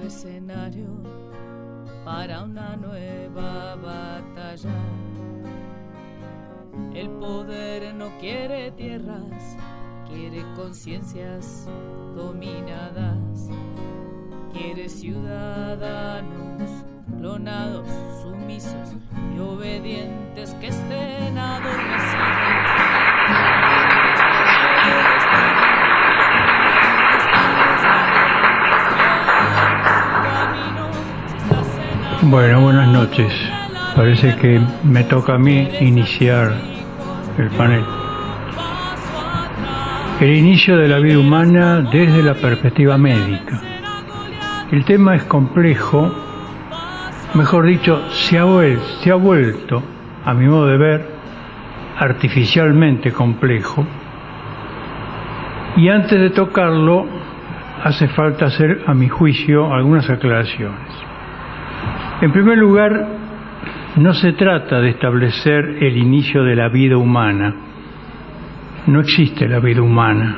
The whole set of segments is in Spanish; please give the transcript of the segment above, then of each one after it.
escenario para una nueva batalla. El poder no quiere tierras, quiere conciencias dominadas, quiere ciudadanos clonados, sumisos y obedientes que estén adormecidos. Bueno, buenas noches. Parece que me toca a mí iniciar el panel. El inicio de la vida humana desde la perspectiva médica. El tema es complejo, mejor dicho, se ha vuelto, a mi modo de ver, artificialmente complejo. Y antes de tocarlo, hace falta hacer, a mi juicio, algunas aclaraciones. En primer lugar, no se trata de establecer el inicio de la vida humana. No existe la vida humana.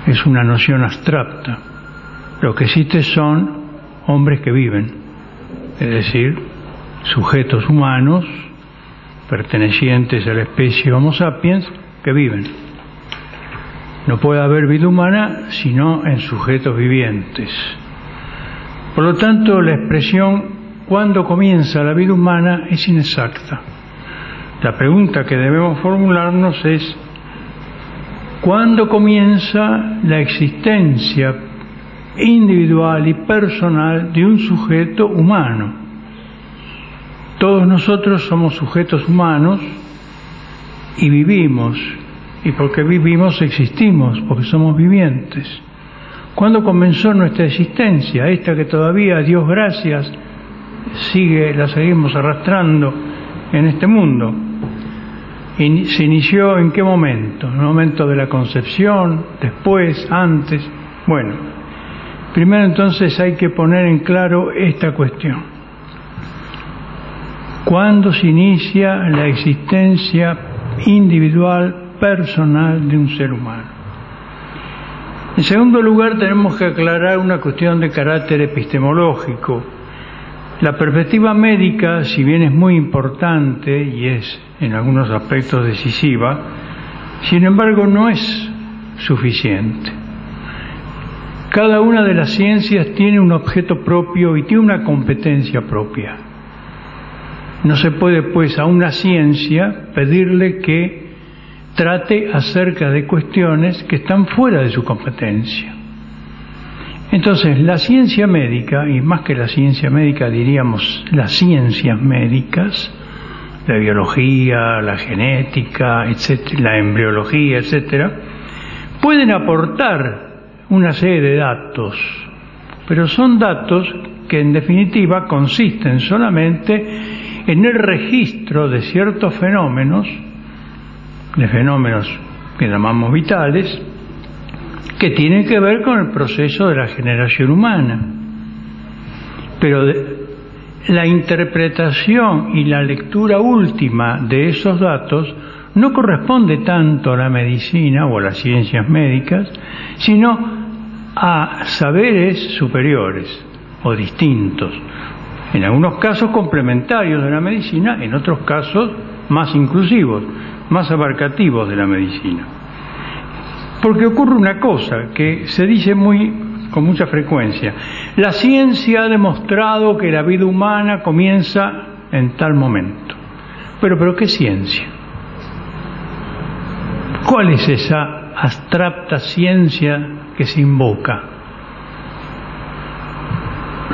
Es una noción abstracta. Lo que existe son hombres que viven, es decir, sujetos humanos pertenecientes a la especie Homo sapiens que viven. No puede haber vida humana sino en sujetos vivientes. Por lo tanto, la expresión ¿cuándo comienza la vida humana? Es inexacta. La pregunta que debemos formularnos es ¿cuándo comienza la existencia individual y personal de un sujeto humano? Todos nosotros somos sujetos humanos y vivimos, y porque vivimos existimos, porque somos vivientes. ¿Cuándo comenzó nuestra existencia? Esta que todavía, a Dios gracias, la seguimos arrastrando en este mundo. ¿Se inició en qué momento? ¿En el momento de la concepción? ¿Después? ¿Antes? Bueno, primero entonces hay que poner en claro esta cuestión. ¿Cuándo se inicia la existencia individual, personal de un ser humano? En segundo lugar, tenemos que aclarar una cuestión de carácter epistemológico. La perspectiva médica, si bien es muy importante y es en algunos aspectos decisiva, sin embargo no es suficiente. Cada una de las ciencias tiene un objeto propio y tiene una competencia propia. No se puede, pues, a una ciencia pedirle que trate acerca de cuestiones que están fuera de su competencia. Entonces, la ciencia médica, y más que la ciencia médica diríamos las ciencias médicas, la biología, la genética, etcétera, la embriología, etcétera, pueden aportar una serie de datos, pero son datos que en definitiva consisten solamente en el registro de ciertos fenómenos, de fenómenos que llamamos vitales, que tienen que ver con el proceso de la generación humana. Pero la interpretación y la lectura última de esos datos no corresponde tanto a la medicina o a las ciencias médicas, sino a saberes superiores o distintos, en algunos casos complementarios de la medicina, en otros casos más inclusivos, más abarcativos de la medicina. Porque ocurre una cosa que se dice con mucha frecuencia: la ciencia ha demostrado que la vida humana comienza en tal momento. Pero ¿qué ciencia? ¿Cuál es esa abstracta ciencia que se invoca?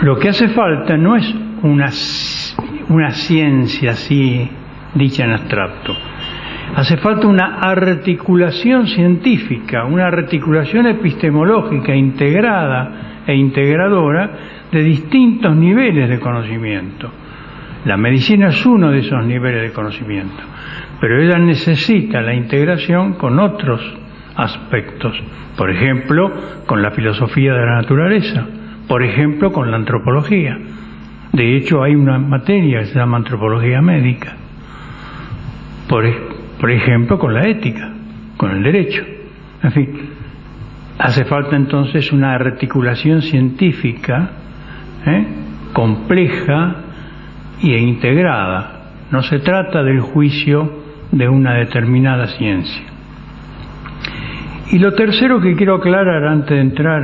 Lo que hace falta no es una ciencia así dicha en abstracto. Hace falta una articulación científica, una articulación epistemológica integrada e integradora de distintos niveles de conocimiento. La medicina es uno de esos niveles de conocimiento, pero ella necesita la integración con otros aspectos, por ejemplo, con la filosofía de la naturaleza, por ejemplo, con la antropología. De hecho, hay una materia que se llama antropología médica. Por ejemplo, con la ética, con el derecho. En fin, Hace falta entonces una articulación científica compleja e integrada. No se trata del juicio de una determinada ciencia. Y lo tercero que quiero aclarar antes de entrar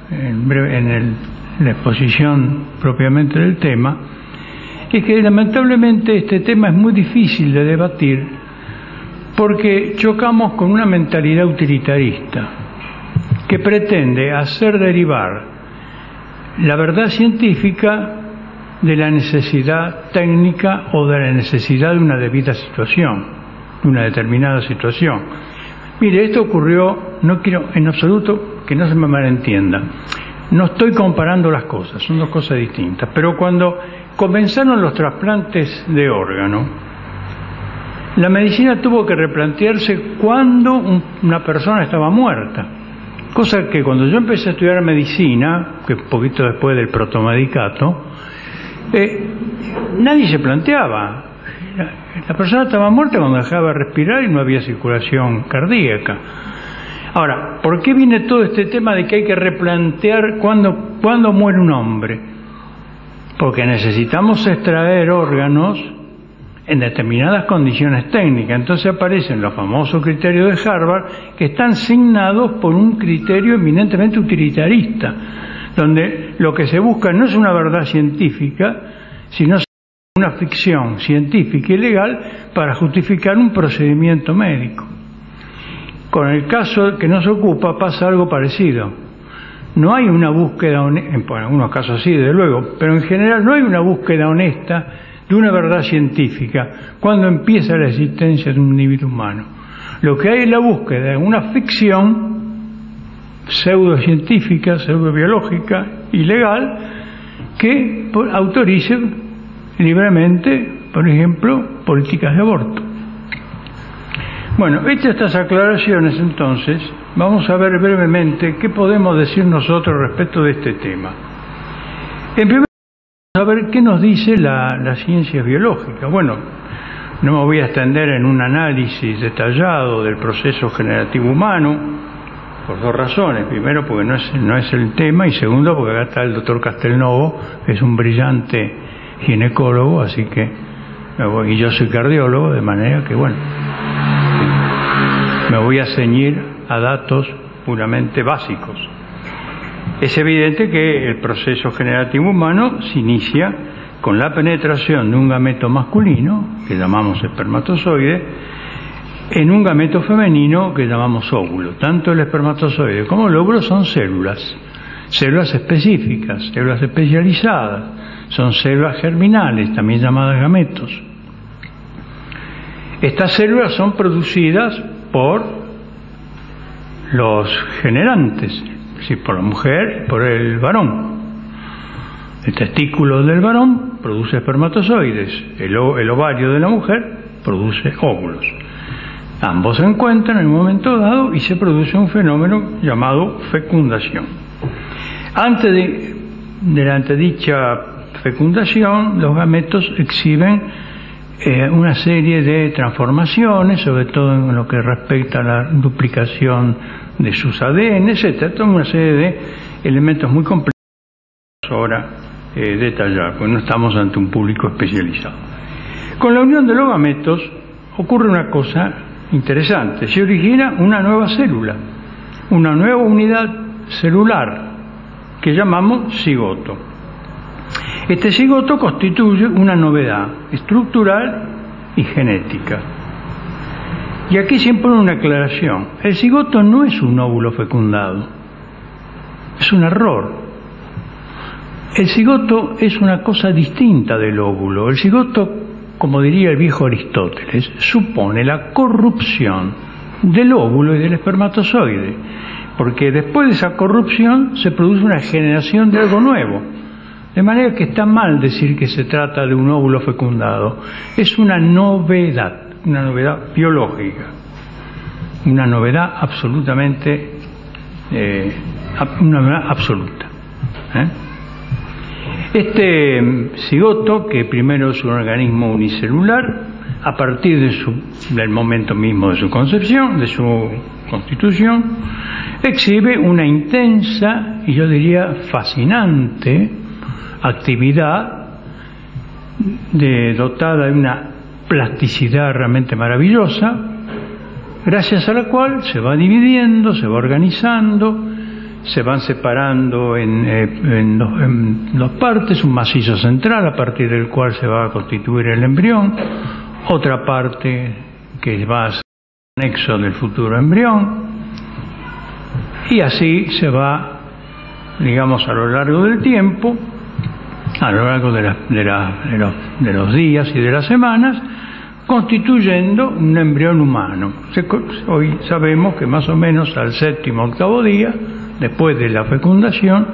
en la exposición propiamente del tema, es que lamentablemente este tema es muy difícil de debatir porque chocamos con una mentalidad utilitarista que pretende hacer derivar la verdad científica de la necesidad técnica o de la necesidad de una debida situación, de una determinada situación. Mire, esto ocurrió, no quiero en absoluto que no se me malentienda, no estoy comparando las cosas, son dos cosas distintas, pero cuando comenzaron los trasplantes de órgano, la medicina tuvo que replantearse cuando una persona estaba muerta, cosa que cuando yo empecé a estudiar medicina, que un poquito después del protomedicato, nadie se planteaba. La persona estaba muerta cuando dejaba de respirar y no había circulación cardíaca. Ahora, ¿por qué viene todo este tema de que hay que replantear cuándo muere un hombre? Porque necesitamos extraer órganos en determinadas condiciones técnicas. Entonces aparecen los famosos criterios de Harvard, que están signados por un criterio eminentemente utilitarista, donde lo que se busca no es una verdad científica, sino una ficción científica y legal para justificar un procedimiento médico. Con el caso que nos ocupa pasa algo parecido. No hay una búsqueda honesta, en algunos casos sí, desde luego, pero en general no hay una búsqueda honesta de una verdad científica cuando empieza la existencia de un individuo humano. Lo que hay es la búsqueda de una ficción pseudocientífica, pseudobiológica y legal que autorice libremente, por ejemplo, políticas de aborto. Bueno, hechas estas aclaraciones, entonces, vamos a ver brevemente qué podemos decir nosotros respecto de este tema. En primer lugar, vamos a ver qué nos dice la ciencia biológica. Bueno, no me voy a extender en un análisis detallado del proceso generativo humano, por dos razones. Primero, porque no es el tema, y segundo, porque acá está el doctor Castelnovo, que es un brillante ginecólogo, así que y yo soy cardiólogo, de manera que bueno, me voy a ceñir a datos puramente básicos. Es evidente que el proceso generativo humano se inicia con la penetración de un gameto masculino, que llamamos espermatozoide, en un gameto femenino que llamamos óvulo. Tanto el espermatozoide como el óvulo son células específicas, células especializadas, son células germinales, también llamadas gametos. Estas células son producidas por los generantes, es decir, por la mujer y por el varón. El testículo del varón produce espermatozoides, el ovario de la mujer produce óvulos. Ambos se encuentran en un momento dado y se produce un fenómeno llamado fecundación. Antes de la antedicha fecundación, los gametos exhiben una serie de transformaciones, sobre todo en lo que respecta a la duplicación de sus ADN, etc. Toda una serie de elementos muy complejos ahora detallar, porque no estamos ante un público especializado. Con la unión de los gametos ocurre una cosa interesante, se origina una nueva célula, una nueva unidad celular que llamamos cigoto. Este cigoto constituye una novedad estructural y genética. Y aquí se impone una aclaración. El cigoto no es un óvulo fecundado, es un error. El cigoto es una cosa distinta del óvulo. El cigoto, como diría el viejo Aristóteles, supone la corrupción del óvulo y del espermatozoide, porque después de esa corrupción se produce una generación de algo nuevo. De manera que está mal decir que se trata de un óvulo fecundado. Es una novedad biológica, una novedad absolutamente, una novedad absoluta. Este cigoto, que primero es un organismo unicelular, a partir del momento mismo de su concepción, de su constitución, exhibe una intensa y yo diría fascinante actividad dotada de una plasticidad realmente maravillosa, gracias a la cual se va dividiendo, se va organizando, se van separando en dos partes, un macizo central a partir del cual se va a constituir el embrión, otra parte que va a ser el anexo del futuro embrión, y así se va, digamos, a lo largo del tiempo, a lo largo de los días y de las semanas, constituyendo un embrión humano. Hoy sabemos que más o menos al 7º o 8º día, después de la fecundación,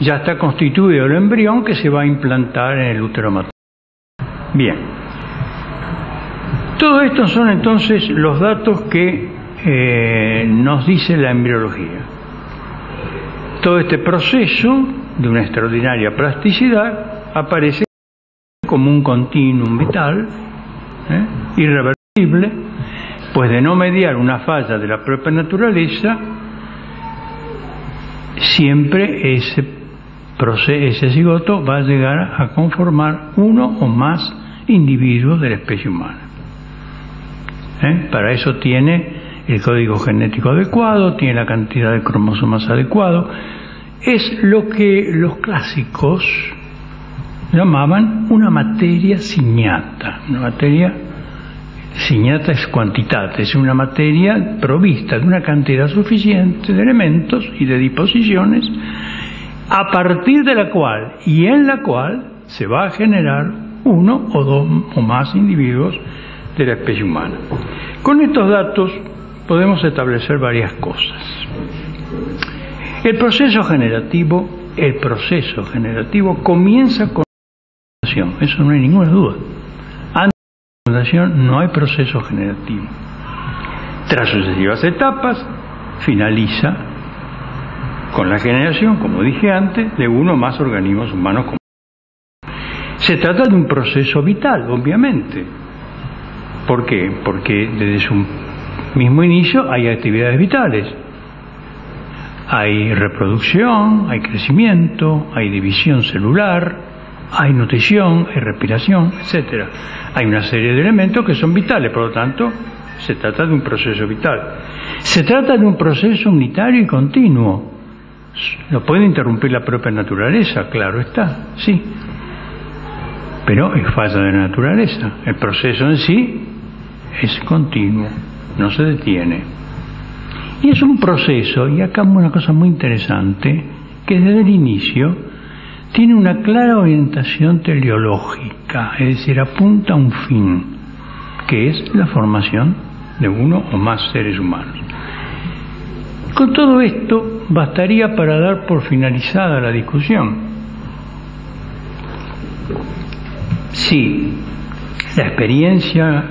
ya está constituido el embrión que se va a implantar en el útero materno. Bien. Todo esto son entonces los datos que nos dice la embriología. Todo este proceso de una extraordinaria plasticidad aparece como un continuum vital, irreversible, pues de no mediar una falla de la propia naturaleza, siempre ese cigoto va a llegar a conformar uno o más individuos de la especie humana. Para eso tiene el código genético adecuado, tiene la cantidad de cromosomas adecuado. Es lo que los clásicos llamaban una materia signata. Una materia signata es quantitate, es una materia provista de una cantidad suficiente de elementos y de disposiciones, a partir de la cual y en la cual se va a generar uno o dos o más individuos de la especie humana. Con estos datos podemos establecer varias cosas. El proceso generativo comienza con la fecundación, eso no hay ninguna duda. Antes de la fecundación no hay proceso generativo. Tras sucesivas etapas, finaliza con la generación, como dije antes, de uno o más organismos humanos. Se trata de un proceso vital, obviamente. ¿Por qué? Porque desde su mismo inicio hay actividades vitales. Hay reproducción, hay crecimiento, hay división celular, hay nutrición, hay respiración, etc. Hay una serie de elementos que son vitales, por lo tanto, se trata de un proceso vital. Se trata de un proceso unitario y continuo. ¿Lo puede interrumpir la propia naturaleza? Claro está, sí. Pero es falla de la naturaleza. El proceso en sí es continuo, no se detiene. Y es un proceso, y acá una cosa muy interesante, que desde el inicio tiene una clara orientación teleológica, es decir, apunta a un fin, que es la formación de uno o más seres humanos. Con todo esto bastaría para dar por finalizada la discusión. Si la experiencia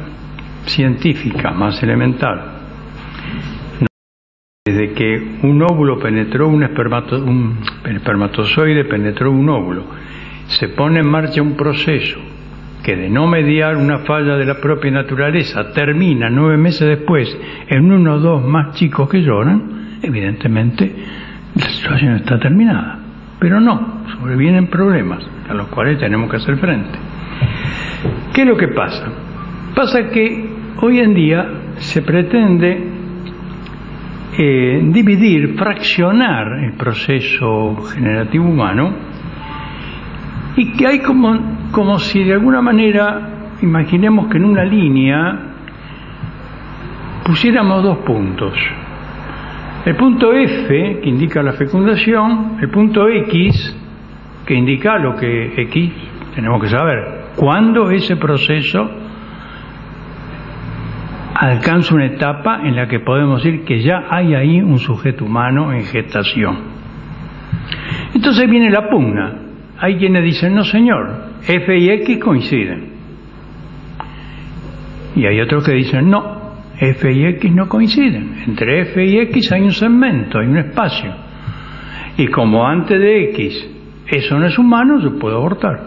científica más elemental, desde que un óvulo penetró el espermatozoide penetró un óvulo, se pone en marcha un proceso que, de no mediar una falla de la propia naturaleza, termina 9 meses después en uno o dos más chicos que lloran, evidentemente la situación está terminada. Pero no, sobrevienen problemas a los cuales tenemos que hacer frente. ¿Qué es lo que pasa? Pasa que hoy en día se pretende dividir, fraccionar el proceso generativo humano, y que hay como si de alguna manera, imaginemos que en una línea pusiéramos dos puntos. El punto F, que indica la fecundación, el punto X, que indica lo que X tenemos que saber, cuándo ese proceso alcanza una etapa en la que podemos decir que ya hay ahí un sujeto humano en gestación. Entonces viene la pugna. Hay quienes dicen, no señor, F y X coinciden. Y hay otros que dicen, no, F y X no coinciden. Entre F y X hay un segmento, hay un espacio. Y como antes de X eso no es humano, yo puedo abortar.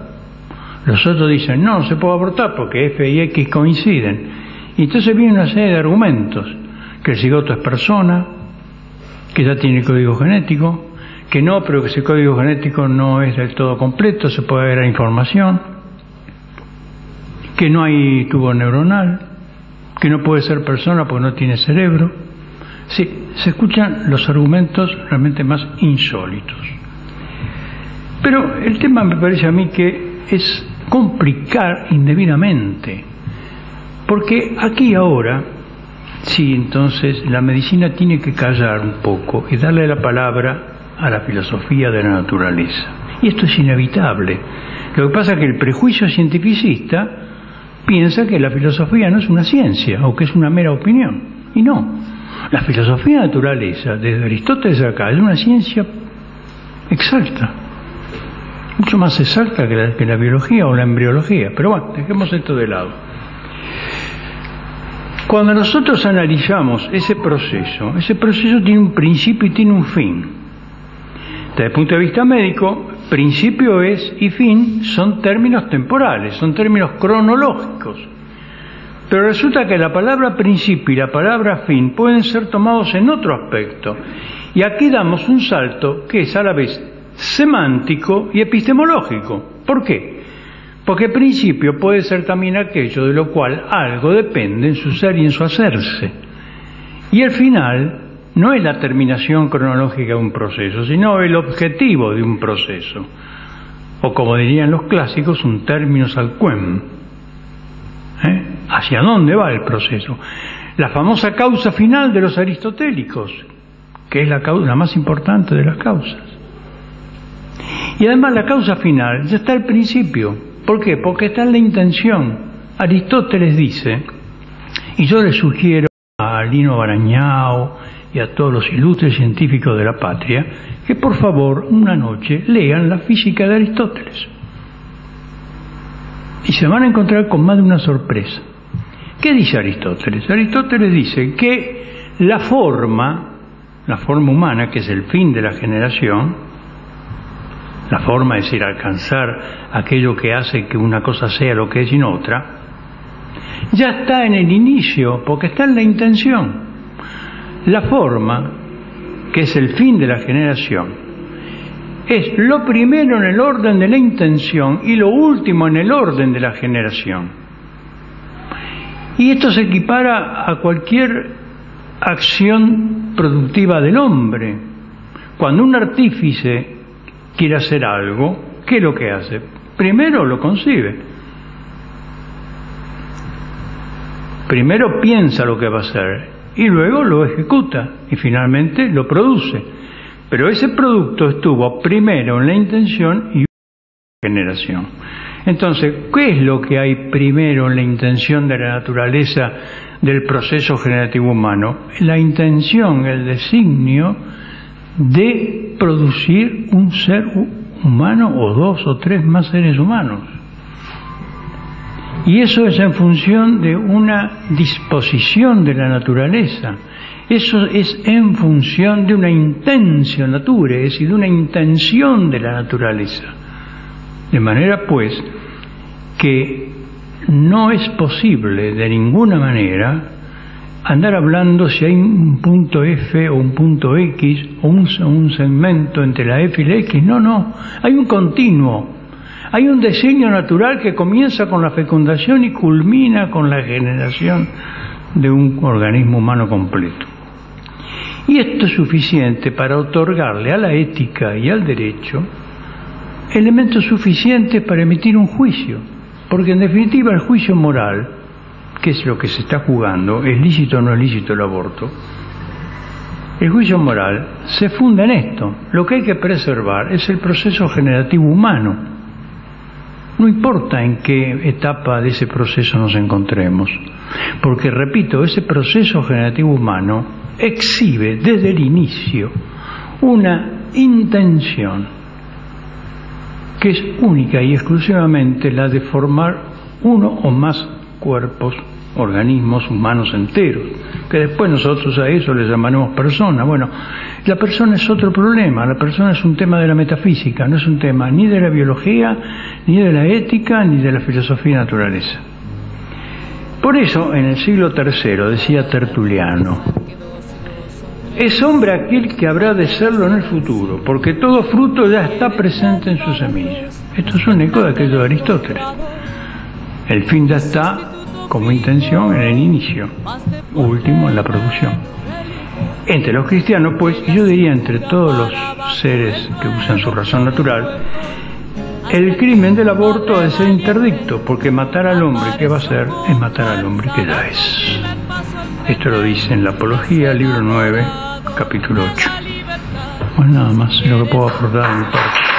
Los otros dicen, no se puede abortar porque F y X coinciden. Y entonces viene una serie de argumentos, que el cigoto es persona, que ya tiene código genético, que no, pero que ese código genético no es del todo completo, se puede ver la información, que no hay tubo neuronal, que no puede ser persona porque no tiene cerebro. Sí, se escuchan los argumentos realmente más insólitos. Pero el tema me parece a mí que es complicar indebidamente, porque aquí ahora, sí, entonces la medicina tiene que callar un poco y darle la palabra a la filosofía de la naturaleza. Y esto es inevitable. Lo que pasa es que el prejuicio cientificista piensa que la filosofía no es una ciencia o que es una mera opinión. Y no. La filosofía de la naturaleza, desde Aristóteles acá, es una ciencia exacta. Mucho más exacta que la biología o la embriología. Pero bueno, dejemos esto de lado. Cuando nosotros analizamos ese proceso tiene un principio y tiene un fin. Desde el punto de vista médico, principio es y fin son términos temporales, son términos cronológicos. Pero resulta que la palabra principio y la palabra fin pueden ser tomados en otro aspecto. Y aquí damos un salto que es a la vez semántico y epistemológico. ¿Por qué? Porque principio puede ser también aquello de lo cual algo depende en su ser y en su hacerse. Y el final no es la terminación cronológica de un proceso, sino el objetivo de un proceso. O como dirían los clásicos, un terminus ad quem. ¿Hacia dónde va el proceso? La famosa causa final de los aristotélicos, que es la más importante de las causas. Y además la causa final ya está al principio. ¿Por qué? Porque está en la intención. Aristóteles dice, y yo le sugiero a Lino Barañao y a todos los ilustres científicos de la patria, que por favor una noche lean la física de Aristóteles. Y se van a encontrar con más de una sorpresa. ¿Qué dice Aristóteles? Aristóteles dice que la forma humana, que es el fin de la generación, la forma es decir, alcanzar aquello que hace que una cosa sea lo que es y no otra, ya está en el inicio, porque está en la intención. La forma, que es el fin de la generación, es lo primero en el orden de la intención y lo último en el orden de la generación. Y esto se equipara a cualquier acción productiva del hombre. Cuando un artífice quiere hacer algo, ¿qué es lo que hace? Primero lo concibe. Primero piensa lo que va a hacer y luego lo ejecuta y finalmente lo produce. Pero ese producto estuvo primero en la intención y en la generación. Entonces, ¿qué es lo que hay primero en la intención de la naturaleza del proceso generativo humano? La intención, el designio de producir un ser humano o dos o tres más seres humanos. Y eso es en función de una disposición de la naturaleza. Eso es en función de una intentio natura, es decir, de una intención de la naturaleza. De manera, pues, que no es posible de ninguna manera andar hablando si hay un punto F o un punto X o un segmento entre la F y la X. No, hay un continuo. Hay un diseño natural que comienza con la fecundación y culmina con la generación de un organismo humano completo. Y esto es suficiente para otorgarle a la ética y al derecho elementos suficientes para emitir un juicio, porque en definitiva el juicio moral, que es lo que se está jugando, es lícito o no es lícito el aborto, el juicio moral se funda en esto. Lo que hay que preservar es el proceso generativo humano. No importa en qué etapa de ese proceso nos encontremos, porque, repito, ese proceso generativo humano exhibe desde el inicio una intención que es única y exclusivamente la de formar uno o más cuerpos organismos humanos enteros, que después nosotros a eso le llamaremos persona. Bueno, la persona es otro problema, la persona es un tema de la metafísica, no es un tema ni de la biología, ni de la ética, ni de la filosofía de naturaleza. Por eso, en el siglo III, decía Tertuliano, es hombre aquel que habrá de serlo en el futuro, porque todo fruto ya está presente en su semilla. Esto es un eco de aquello de Aristóteles. El fin ya está como intención en el inicio, último en la producción. Entre los cristianos, pues, y yo diría entre todos los seres que usan su razón natural, el crimen del aborto ha de ser interdicto, porque matar al hombre que va a ser es matar al hombre que ya es. Esto lo dice en la Apología, libro 9, capítulo 8. Pues nada más, lo que puedo aportar de mi parte.